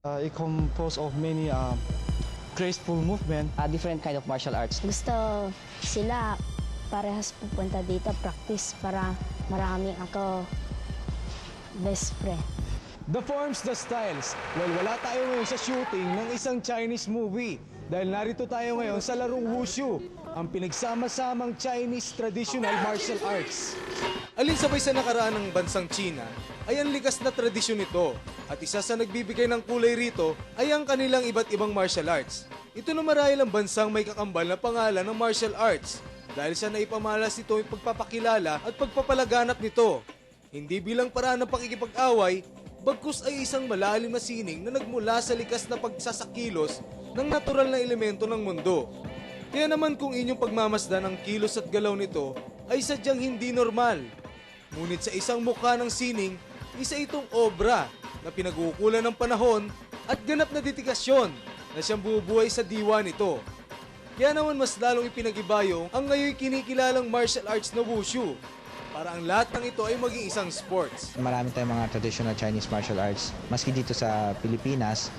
It composed of many graceful movement. Different kind of martial arts. Gusto sila parehas pupunta dito, practice para maraming ako best friend. The forms, the styles. Well, wala tayo ngayon sa shooting ng isang Chinese movie. Dahil narito tayo ngayon sa larong Wushu, ang pinagsama-samang Chinese traditional martial arts. Alinsabay sa nakaraan ng bansang China, ay ang likas na tradisyon nito. At isa sa nagbibigay ng kulay rito ay ang kanilang iba't ibang martial arts. Ito na marahil ang bansang may kakambal na pangalan ng martial arts dahil sa naipamalas nito yung pagpapakilala at pagpapalaganap nito. Hindi bilang paraan ng pakikipag-away, bagkus ay isang malalim na sining na nagmula sa likas na pagsasakilos ng natural na elemento ng mundo. Kaya naman kung inyong pagmamasdan ang kilos at galaw nito ay sadyang hindi normal. Ngunit sa isang mukha ng sining, isa itong obra na pinag-uukulan ng panahon at ganap na dedikasyon na siyang bubuhay sa diwa nito. Kaya naman mas lalong ipinag-ibayong ang ngayon kinikilalang martial arts na Wushu para ang lahat ng ito ay maging isang sports. Marami tayong mga traditional Chinese martial arts, maski dito sa Pilipinas.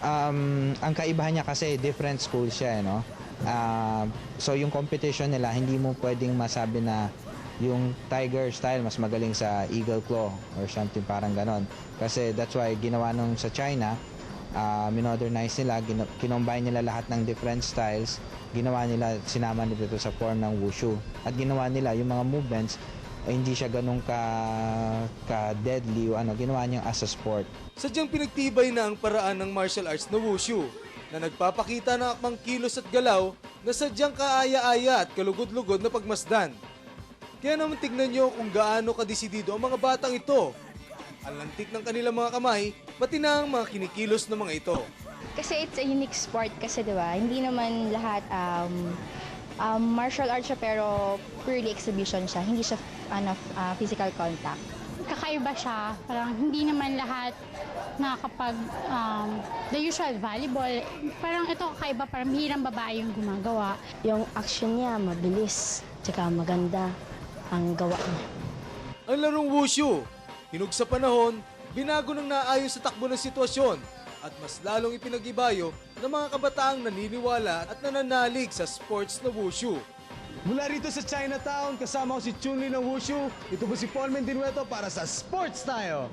Ang kaibahan niya kasi different schools siya, no? So yung competition nila, hindi mo pwedeng masabi na yung tiger style mas magaling sa eagle claw or something parang ganon. Kasi that's why ginawa nung sa China, minodernize nila, kinombine nila lahat ng different styles, ginawa nila, sinama nila ito sa form ng Wushu. At ginawa nila yung mga movements, hindi siya ganun ka-deadly o ano, ginawa niyang as a sport. Sadyang pinagtibay na ang paraan ng martial arts na Wushu na nagpapakita ng akmang kilos at galaw na sadyang kaaya-aya at kalugod-lugod na pagmasdan. Kaya naman tignan nyo kung gaano kadesidido ang mga batang ito. Ang lantik ng kanilang mga kamay, pati na ang mga kinikilos ng mga ito. Kasi it's a unique sport kasi, di ba? Hindi naman lahat martial arts siya pero purely exhibition siya. Hindi siya physical contact. Kakaiba siya. Parang hindi naman lahat nakakapag the usual volleyball. Parang ito kakaiba, parang hirang babae yung gumagawa. Yung action niya mabilis, tsaka maganda ang gawa niya. Ang larong Wushu, hinug sa panahon, binago ng naayon sa takbo ng sitwasyon at mas lalong ipinag-ibayo ng mga kabataang naniniwala at nananalig sa sports na Wushu. Mula rito sa Chinatown, kasama ko si Chunli ng Wushu. Ito po si Paul Mendinueto para sa Sports Tayo!